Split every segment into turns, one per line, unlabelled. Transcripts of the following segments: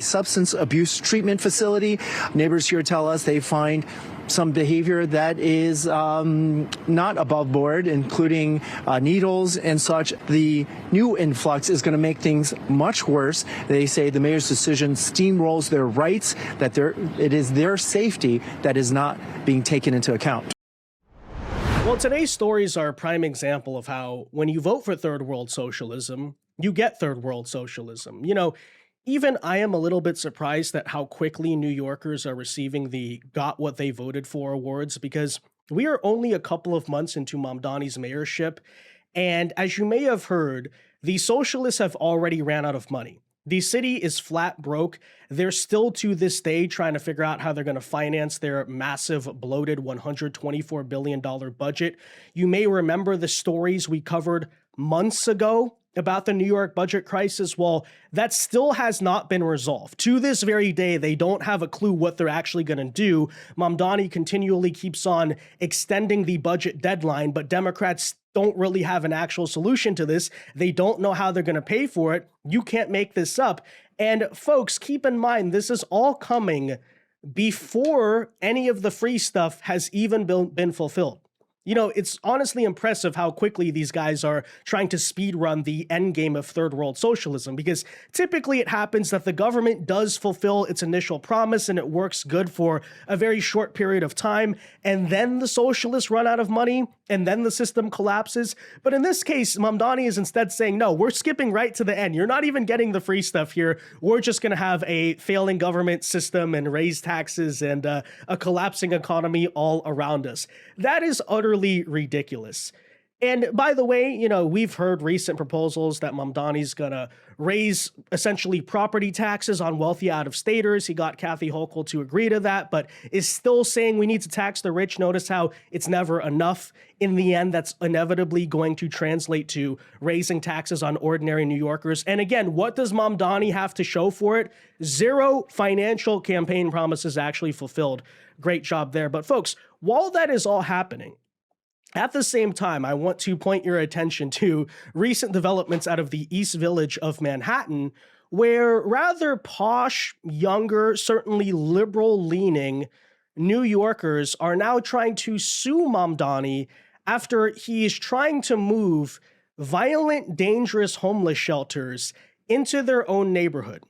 substance abuse treatment facility. Neighbors here tell us they find some behavior that is not above board, including needles and such. The new influx is going to make things much worse. They say the mayor's decision steamrolls their rights, that it is their safety that is not being taken into account.
Well, today's stories are a prime example of how when you vote for third world socialism, you get third world socialism. You know, even I am a little bit surprised at how quickly New Yorkers are receiving the got what they voted for awards, because we are only a couple of months into Mamdani's mayorship. And as you may have heard, the socialists have already ran out of money. The city is flat broke. They're still to this day trying to figure out how they're going to finance their massive bloated $124 billion budget. You may remember the stories we covered months ago about the New York budget crisis. Well, that still has not been resolved. To this very day, they don't have a clue what they're actually going to do. Mamdani continually keeps on extending the budget deadline, but Democrats don't really have an actual solution to this. They don't know how they're going to pay for it. You can't make this up. And folks, keep in mind, this is all coming before any of the free stuff has even been fulfilled. You know, it's honestly impressive how quickly these guys are trying to speed run the end game of third world socialism, because typically it happens that the government does fulfill its initial promise and it works good for a very short period of time, and then the socialists run out of money and then the system collapses. But in this case, Mamdani is instead saying, no, we're skipping right to the end. You're not even getting the free stuff here. We're just going to have a failing government system and raise taxes and a collapsing economy all around us. That is utterly ridiculous. And by the way, you know, we've heard recent proposals that Mamdani's gonna raise essentially property taxes on wealthy out-of-staters. He got Kathy Hochul to agree to that, but is still saying we need to tax the rich. Notice how it's never enough. In the end, that's inevitably going to translate to raising taxes on ordinary New Yorkers. And again, what does Mamdani have to show for it? Zero financial campaign promises actually fulfilled. Great job there. But folks, while that is all happening, at the same time, I want to point your attention to recent developments out of the East Village of Manhattan, where rather posh, younger, certainly liberal-leaning New Yorkers are now trying to sue Mamdani after he is trying to move violent, dangerous homeless shelters into their own neighborhood.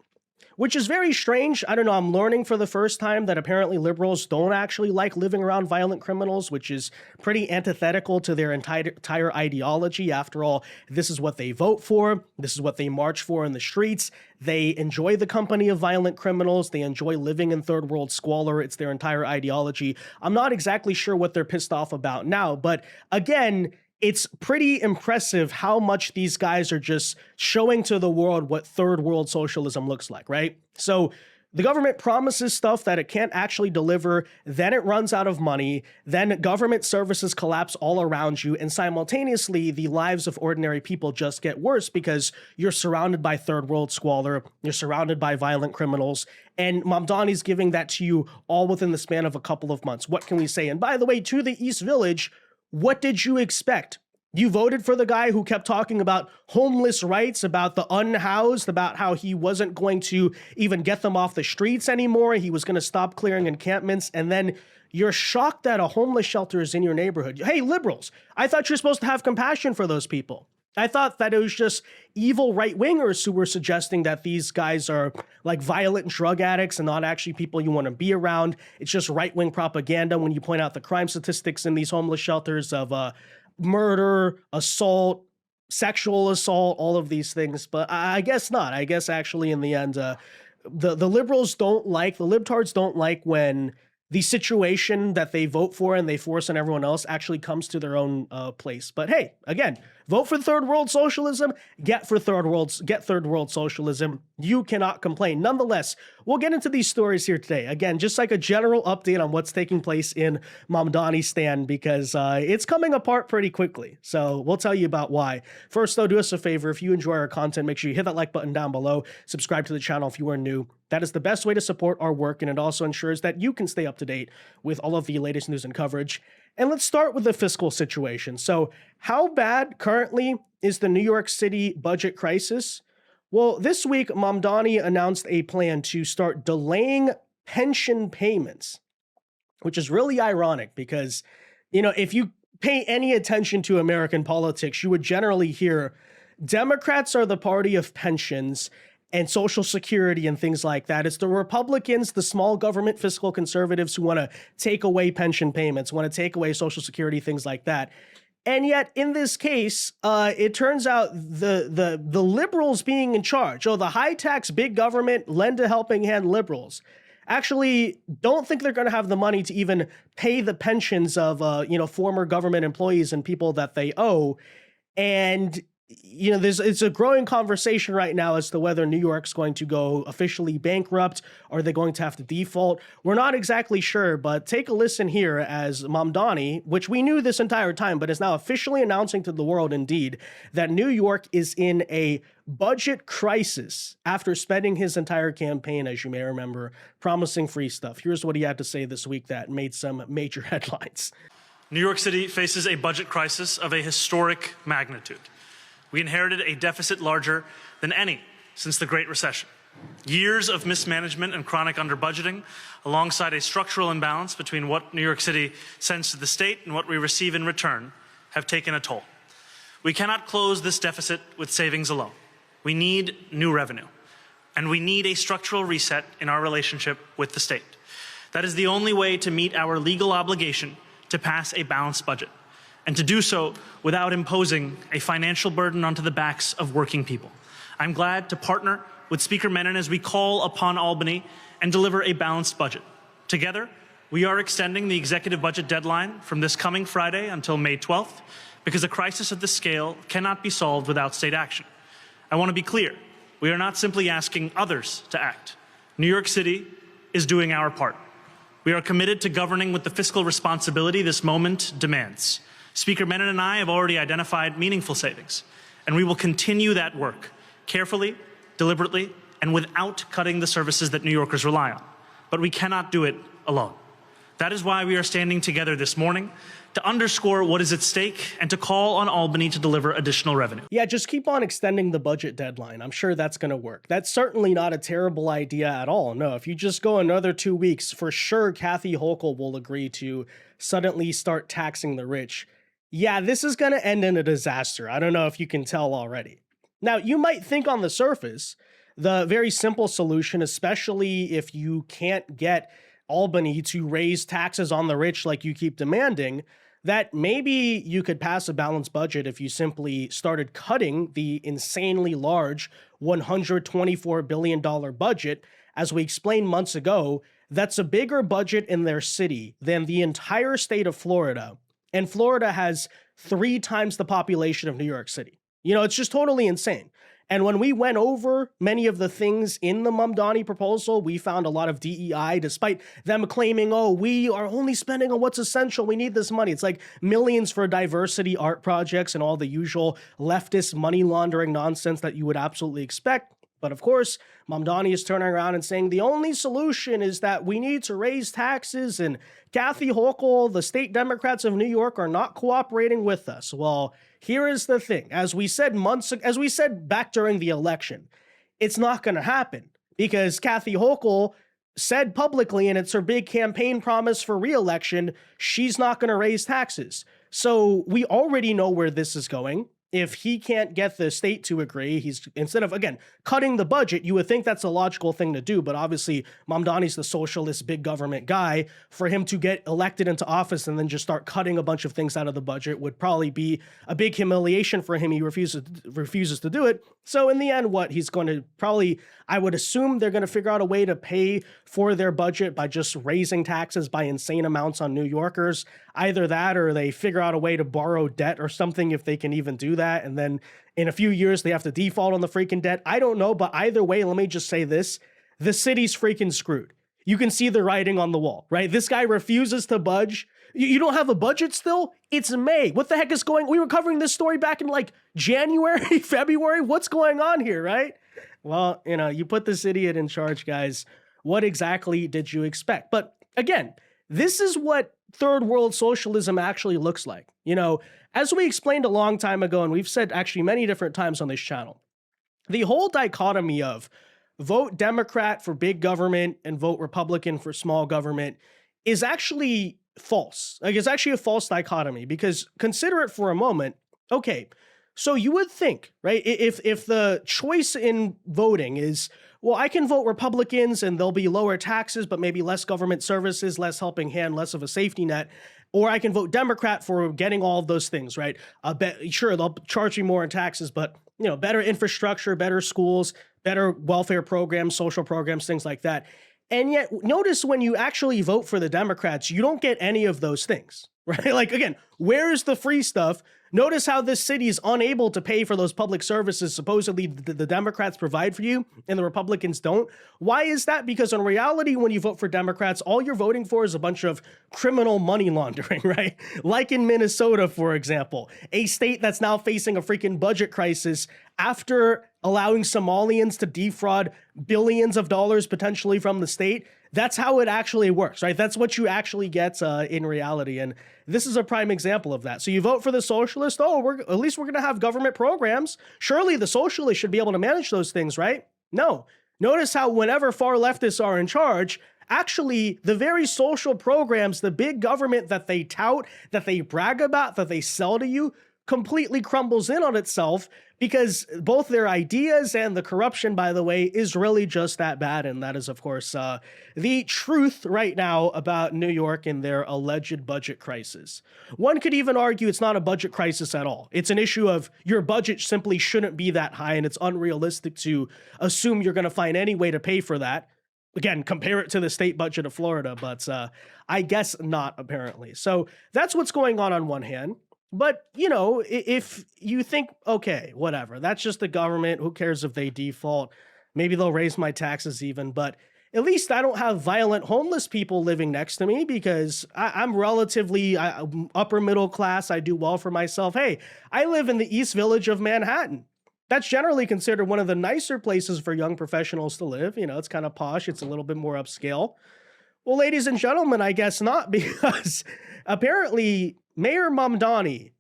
Which is very strange. I don't know, I'm learning for the first time that apparently liberals don't actually like living around violent criminals, which is pretty antithetical to their entire ideology. After all, this is what they vote for. This is what they march for in the streets. They enjoy the company of violent criminals. They enjoy living in third world squalor. It's their entire ideology. I'm not exactly sure what they're pissed off about now, but again, it's pretty impressive how much these guys are just showing to the world what third world socialism looks like, right? So the government promises stuff that it can't actually deliver, then it runs out of money, then government services collapse all around you, and simultaneously the lives of ordinary people just get worse because you're surrounded by third world squalor, you're surrounded by violent criminals, and Mamdani's giving that to you all within the span of a couple of months. What can we say? And by the way, to the East Village, what did you expect? You voted for the guy who kept talking about homeless rights, about the unhoused, about how he wasn't going to even get them off the streets anymore. He was going to stop clearing encampments. And then you're shocked that a homeless shelter is in your neighborhood. Hey, liberals, I thought you're supposed to have compassion for those people. I thought that it was just evil right-wingers who were suggesting that these guys are like violent drug addicts and not actually people you want to be around. It's just right-wing propaganda when you point out the crime statistics in these homeless shelters of murder, assault, sexual assault, all of these things. But I guess not. I guess actually in the end, the liberals don't like, the libtards don't like when the situation that they vote for and they force on everyone else actually comes to their own place. But hey, again, vote for third world socialism, get third world socialism. You cannot complain. Nonetheless, we'll get into these stories here today. Again, just like a general update on what's taking place in Mamdani's stand, because it's coming apart pretty quickly. So we'll tell you about why. First, though, do us a favor. If you enjoy our content, make sure you hit that like button down below. Subscribe to the channel if you are new. That is the best way to support our work, and it also ensures that you can stay up to date with all of the latest news and coverage. And let's start with the fiscal situation. So how bad currently is the New York City budget crisis? Well, this week, Mamdani announced a plan to start delaying pension payments, which is really ironic because, if you pay any attention to American politics, you would generally hear Democrats are the party of pensions and Social Security and things like that. It's the Republicans, the small government fiscal conservatives who want to take away pension payments, want to take away Social Security, things like that. And yet, in this case, it turns out the liberals being in charge, the high tax, big government, lend a helping hand liberals, actually don't think they're going to have the money to even pay the pensions of former government employees and people that they owe. And it's a growing conversation right now as to whether New York's going to go officially bankrupt. Are they going to have to default? We're not exactly sure, but take a listen here as Mamdani, which we knew this entire time, but is now officially announcing to the world indeed that New York is in a budget crisis after spending his entire campaign, as you may remember, promising free stuff. Here's what he had to say this week that made some major headlines.
New York City faces a budget crisis of a historic magnitude. We inherited a deficit larger than any since the Great Recession. Years of mismanagement and chronic underbudgeting, alongside a structural imbalance between what New York City sends to the state and what we receive in return, have taken a toll. We cannot close this deficit with savings alone. We need new revenue, and we need a structural reset in our relationship with the state. That is the only way to meet our legal obligation to pass a balanced budget, and to do so without imposing a financial burden onto the backs of working people. I'm glad to partner with Speaker Menon as we call upon Albany and deliver a balanced budget. Together, we are extending the executive budget deadline from this coming Friday until May 12th, because a crisis of this scale cannot be solved without state action. I want to be clear, we are not simply asking others to act. New York City is doing our part. We are committed to governing with the fiscal responsibility this moment demands. Speaker Menon and I have already identified meaningful savings, and we will continue that work carefully, deliberately, and without cutting the services that New Yorkers rely on. But we cannot do it alone. That is why we are standing together this morning to underscore what is at stake and to call on Albany to deliver additional revenue.
Yeah, just keep on extending the budget deadline. I'm sure that's going to work. That's certainly not a terrible idea at all. No, if you just go another 2 weeks, for sure Kathy Hochul will agree to suddenly start taxing the rich. Yeah, this is going to end in a disaster. I don't know if you can tell already. Now, you might think on the surface, the very simple solution, especially if you can't get Albany to raise taxes on the rich like you keep demanding, that maybe you could pass a balanced budget if you simply started cutting the insanely large $124 billion budget. As we explained months ago, that's a bigger budget in their city than the entire state of Florida. And Florida has 3 times the population of New York City. It's just totally insane. And when we went over many of the things in the Mamdani proposal, we found a lot of DEI, despite them claiming, we are only spending on what's essential. We need this money. It's like millions for diversity art projects and all the usual leftist money laundering nonsense that you would absolutely expect. But of course, Mamdani is turning around and saying the only solution is that we need to raise taxes, and Kathy Hochul, the state Democrats of New York, are not cooperating with us. Well, here is the thing. As we said back during the election, it's not going to happen because Kathy Hochul said publicly, and it's her big campaign promise for re-election, she's not going to raise taxes. So we already know where this is going. If he can't get the state to agree, he's, instead of, again, cutting the budget, you would think that's a logical thing to do. But obviously, Mamdani's the socialist big government guy. For him to get elected into office and then just start cutting a bunch of things out of the budget would probably be a big humiliation for him. He refuses to do it. So in the end, he's going to probably, I would assume they're going to figure out a way to pay for their budget by just raising taxes by insane amounts on New Yorkers. Either that or they figure out a way to borrow debt or something if they can even do that. And then in a few years, they have to default on the freaking debt. I don't know. But either way, let me just say this. The city's freaking screwed. You can see the writing on the wall, right? This guy refuses to budge. You don't have a budget still? It's May. What the heck is going on? We were covering this story back in like January, February. What's going on here, right? Well, you put this idiot in charge, guys. What exactly did you expect? But again, this is what third world socialism actually looks like. As we explained a long time ago, and we've said actually many different times on this channel, the whole dichotomy of vote Democrat for big government and vote Republican for small government is actually false. Like, it's actually a false dichotomy, because consider it for a moment. Okay, so you would think, right, if the choice in voting is, well, I can vote Republicans and there'll be lower taxes, but maybe less government services, less helping hand, less of a safety net, or I can vote Democrat for getting all of those things, right? Sure, they'll charge me more in taxes, but better infrastructure, better schools, better welfare programs, social programs, things like that. And yet, notice when you actually vote for the Democrats, you don't get any of those things, right? Like, again, where's the free stuff? Notice how this city is unable to pay for those public services supposedly the Democrats provide for you and the Republicans don't. Why is that? Because in reality, when you vote for Democrats, all you're voting for is a bunch of criminal money laundering, right? Like in Minnesota, for example, a state that's now facing a freaking budget crisis after allowing Somalians to defraud billions of dollars potentially from the state. That's how it actually works, right? That's what you actually get in reality. And this is a prime example of that. So you vote for the socialist. Oh, at least we're going to have government programs. Surely the socialists should be able to manage those things, right? No. Notice how whenever far leftists are in charge, actually the very social programs, the big government that they tout, that they brag about, that they sell to you, completely crumbles in on itself, because both their ideas and the corruption, by the way, is really just that bad. And that is, of course, the truth right now about New York and their alleged budget crisis. One could even argue it's not a budget crisis at all. It's an issue of your budget simply shouldn't be that high, and it's unrealistic to assume you're going to find any way to pay for that. Again, compare it to the state budget of Florida, but I guess not, apparently. So that's what's going on one hand. But, if you think, okay, whatever, that's just the government, who cares if they default? Maybe they'll raise my taxes even, but at least I don't have violent homeless people living next to me, because I'm relatively upper middle class. I do well for myself. Hey, I live in the East Village of Manhattan. That's generally considered one of the nicer places for young professionals to live. It's kind of posh. It's a little bit more upscale. Well, ladies and gentlemen, I guess not, because apparently Mayor Mamdani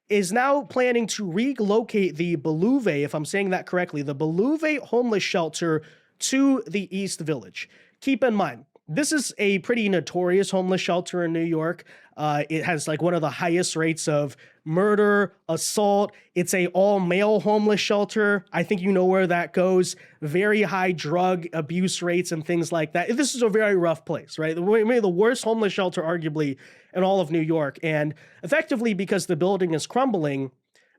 is now planning to relocate the Beluve, if I'm saying that correctly, the Beluve homeless shelter to the East Village. Keep in mind, this is a pretty notorious homeless shelter in New York. It has like one of the highest rates of murder, assault. It's a all-male homeless shelter. I think you know where that goes. Very high drug abuse rates and things like that. This is a very rough place, right? Maybe the worst homeless shelter, arguably, in all of New York. And effectively, because the building is crumbling,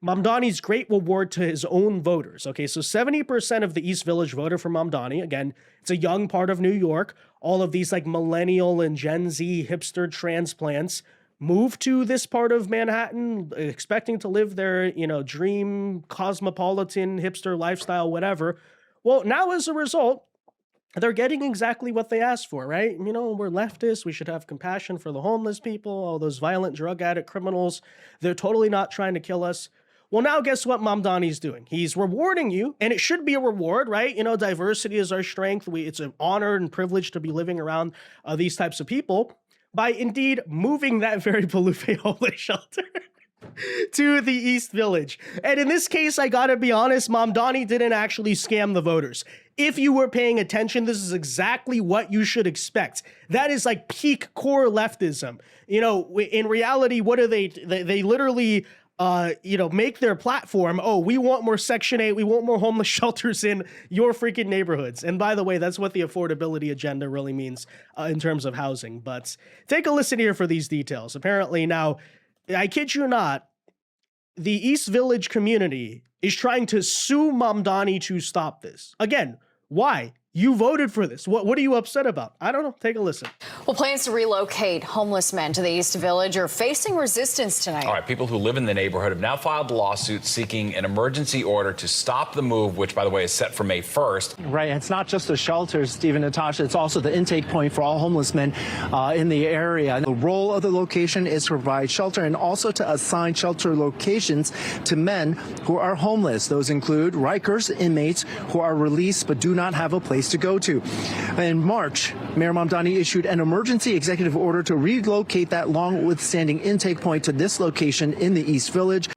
Mamdani's great reward to his own voters. Okay, so 70% of the East Village voted for Mamdani. Again, it's a young part of New York. All of these like millennial and Gen Z hipster transplants move to this part of Manhattan, expecting to live their, dream cosmopolitan hipster lifestyle, whatever. Well, now as a result, they're getting exactly what they asked for, right? We're leftists. We should have compassion for the homeless people, all those violent drug addict criminals. They're totally not trying to kill us. Well, now guess what Mamdani's doing? He's rewarding you, and it should be a reward, right? Diversity is our strength. It's an honor and privilege to be living around these types of people, by indeed moving that very Beluve homeless shelter to the East Village. And in this case, I gotta be honest, Mamdani didn't actually scam the voters. If you were paying attention, this is exactly what you should expect. That is like peak core leftism. In reality, what do they literally make their platform, oh, we want more Section 8, we want more homeless shelters in your freaking neighborhoods. And by the way, that's what the affordability agenda really means in terms of housing. But take a listen here for these details. Apparently now, I kid you not, the East Village community is trying to sue Mamdani to stop this. Again, why? You voted for this. What are you upset about? I don't know. Take a listen.
Well, plans to relocate homeless men to the East Village are facing resistance tonight.
All right, people who live in the neighborhood have now filed lawsuits seeking an emergency order to stop the move, which, by the way, is set for May 1st.
Right. It's not just the shelters, Stephen, Natasha. It's also the intake point for all homeless men in the area. The role of the location is to provide shelter and also to assign shelter locations to men who are homeless. Those include Rikers inmates who are released but do not have a place to go to. In March, Mayor Mamdani issued an emergency executive order to relocate that long-withstanding intake point to this location in the East Village.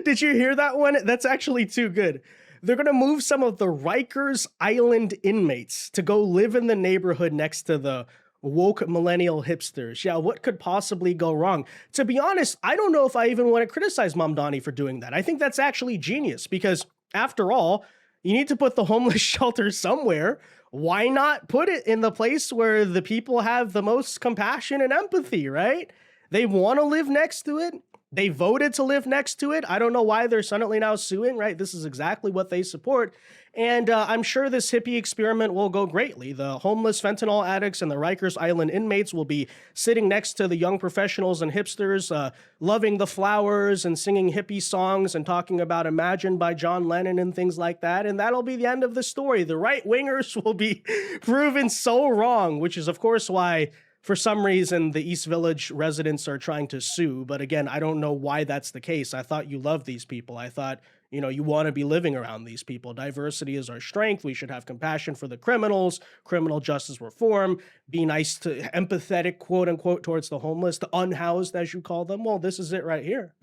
Did you hear that one? That's actually too good. They're going to move some of the Rikers Island inmates to go live in the neighborhood next to the woke millennial hipsters. Yeah, what could possibly go wrong? To be honest, I don't know if I even want to criticize Mamdani for doing that. I think that's actually genius because, after all, you need to put the homeless shelter somewhere. Why not put it in the place where the people have the most compassion and empathy, right? They want to live next to it. They voted to live next to it. I don't know why they're suddenly now suing, right? This is exactly what they support. And I'm sure this hippie experiment will go greatly. The homeless fentanyl addicts and the Rikers Island inmates will be sitting next to the young professionals and hipsters, loving the flowers and singing hippie songs and talking about Imagine by John Lennon and things like that. And that'll be the end of the story. The right-wingers will be proven so wrong, which is, of course, why for some reason, the East Village residents are trying to sue. But again, I don't know why that's the case. I thought you loved these people. I thought, you want to be living around these people. Diversity is our strength. We should have compassion for the criminals, criminal justice reform, be nice to, empathetic, quote unquote, towards the homeless, the unhoused, as you call them. Well, this is it right here.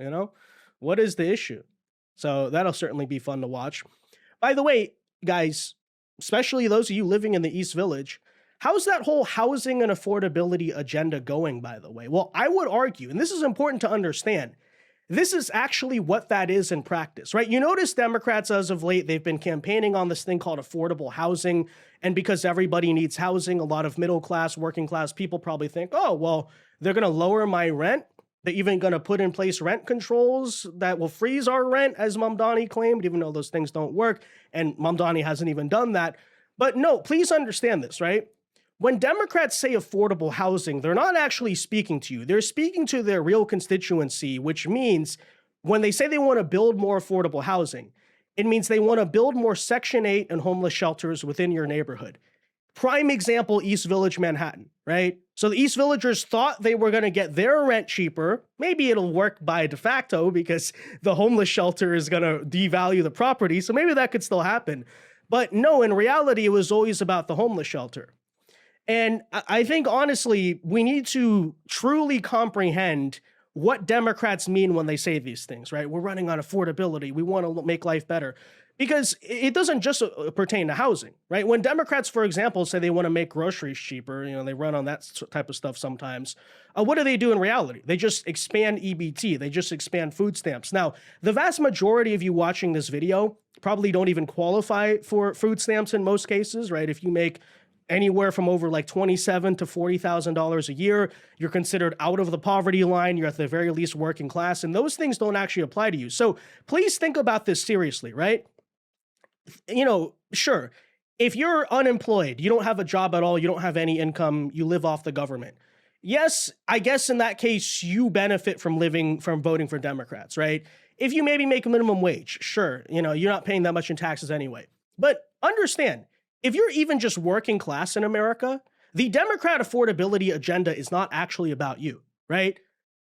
What is the issue? So that'll certainly be fun to watch. By the way, guys, especially those of you living in the East Village, how's that whole housing and affordability agenda going, by the way? Well, I would argue, and this is important to understand, this is actually what that is in practice, right? You notice Democrats as of late, they've been campaigning on this thing called affordable housing. And because everybody needs housing, a lot of middle class, working class people probably think, oh, well, they're going to lower my rent. They're even going to put in place rent controls that will freeze our rent, as Mamdani claimed, even though those things don't work. And Mamdani hasn't even done that. But no, please understand this, right? When Democrats say affordable housing, they're not actually speaking to you. They're speaking to their real constituency, which means when they say they want to build more affordable housing, it means they want to build more Section 8 and homeless shelters within your neighborhood. Prime example, East Village, Manhattan, right? So the East Villagers thought they were going to get their rent cheaper. Maybe it'll work by de facto because the homeless shelter is going to devalue the property. So maybe that could still happen. But no, in reality, it was always about the homeless shelter. And I think, honestly, we need to truly comprehend what Democrats mean when they say these things, right? We're running on affordability. We want to make life better. Because it doesn't just pertain to housing, right? When Democrats, for example, say they want to make groceries cheaper, they run on that type of stuff sometimes. What do they do in reality? They just expand EBT. They just expand food stamps. Now, the vast majority of you watching this video probably don't even qualify for food stamps in most cases, right? If you make anywhere from over like $27,000 to $40,000 a year, you're considered out of the poverty line. You're at the very least working class, and those things don't actually apply to you. So please think about this seriously, right? Sure, if you're unemployed, you don't have a job at all, you don't have any income, you live off the government. Yes, I guess in that case, you benefit from voting for Democrats, right? If you maybe make a minimum wage, sure, you're not paying that much in taxes anyway. But understand, if you're even just working class in America, the Democrat affordability agenda is not actually about you, right?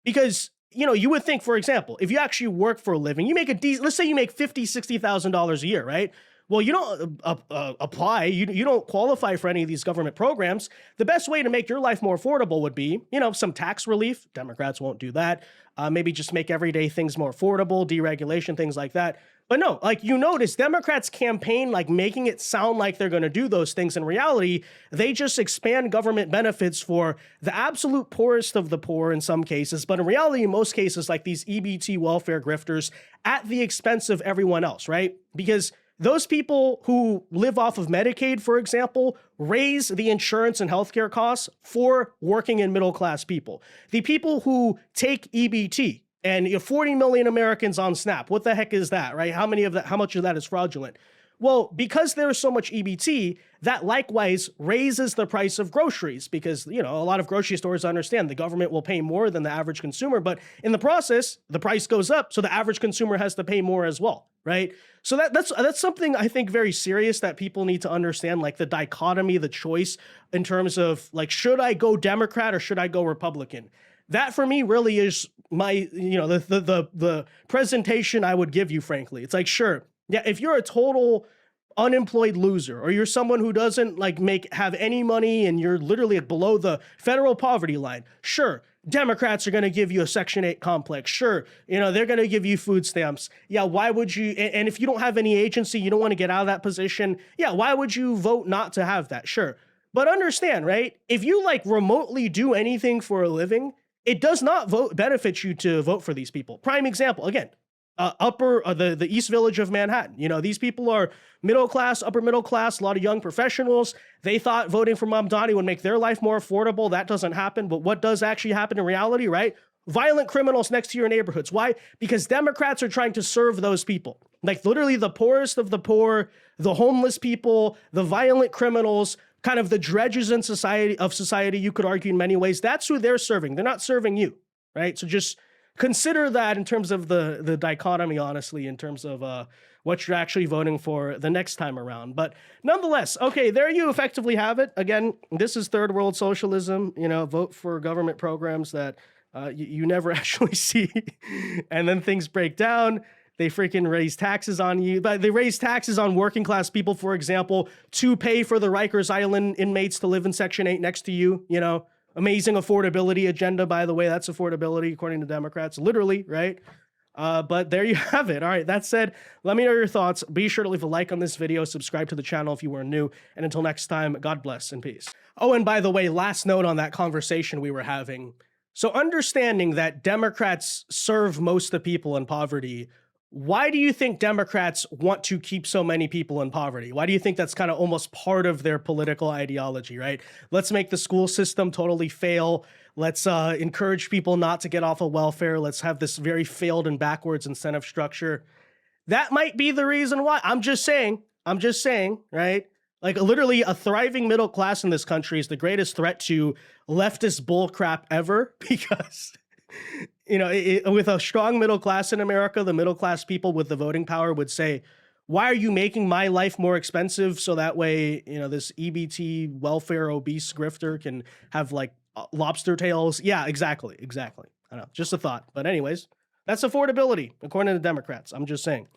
Because, you would think, for example, if you actually work for a living, you make let's say you make $50,000, $60,000 a year, right? Well, you don't apply, you don't qualify for any of these government programs. The best way to make your life more affordable would be, some tax relief. Democrats won't do that. Maybe just make everyday things more affordable, deregulation, things like that. But no, notice Democrats campaign making it sound like they're going to do those things. In reality, they just expand government benefits for the absolute poorest of the poor in some cases. But in reality, in most cases, like these EBT welfare grifters at the expense of everyone else, right? Because those people who live off of Medicaid, for example, raise the insurance and healthcare costs for working and middle class people. The people who take EBT, and 40 million Americans on SNAP. What the heck is that, right? How much of that is fraudulent? Well, because there is so much EBT, that likewise raises the price of groceries because, a lot of grocery stores understand the government will pay more than the average consumer, but in the process, the price goes up, so the average consumer has to pay more as well, right? So that's something I think very serious that people need to understand, the dichotomy, the choice in terms of should I go Democrat or should I go Republican? That for me really is my, the presentation I would give you, frankly. It's sure, yeah, if you're a total unemployed loser or you're someone who doesn't have any money and you're literally below the federal poverty line, sure, Democrats are going to give you a Section 8 complex. Sure, they're going to give you food stamps. Yeah, why would you? And if you don't have any agency, you don't want to get out of that position. Yeah, why would you vote not to have that? Sure. But understand, right? If you remotely do anything for a living, it does not benefit you to vote for these people. Prime example, again, the East Village of Manhattan. These people are middle class, upper middle class, a lot of young professionals. They thought voting for Mamdani would make their life more affordable. That doesn't happen. But what does actually happen in reality, right? Violent criminals next to your neighborhoods. Why? Because Democrats are trying to serve those people. Literally the poorest of the poor, the homeless people, the violent criminals, kind of the dredges in society, you could argue in many ways. That's who they're serving. They're not serving you, right? So just consider that in terms of the dichotomy, honestly, in terms of what you're actually voting for the next time around. But nonetheless, okay, there you effectively have it. Again, this is third world socialism, vote for government programs that you never actually see. And then things break down. They freaking raise taxes on you. But they raise taxes on working class people, for example, to pay for the Rikers Island inmates to live in Section 8 next to you, Amazing affordability agenda, by the way. That's affordability, according to Democrats, literally, right? But there you have it. All right, that said, let me know your thoughts. Be sure to leave a like on this video, subscribe to the channel if you were new, and until next time, God bless and peace. Oh, and by the way, last note on that conversation we were having. So understanding that Democrats serve most of the people in poverty, why do you think Democrats want to keep so many people in poverty? Why do you think that's kind of almost part of their political ideology, right? Let's make the school system totally fail. Let's encourage people not to get off of welfare. Let's have this very failed and backwards incentive structure. That might be the reason why. I'm just saying, right? Literally a thriving middle class in this country is the greatest threat to leftist bullcrap ever because... with a strong middle class in America, the middle class people with the voting power would say, why are you making my life more expensive so that way, this EBT welfare obese grifter can have lobster tails? Yeah, exactly. I know, just a thought. But anyways, that's affordability, according to the Democrats. I'm just saying.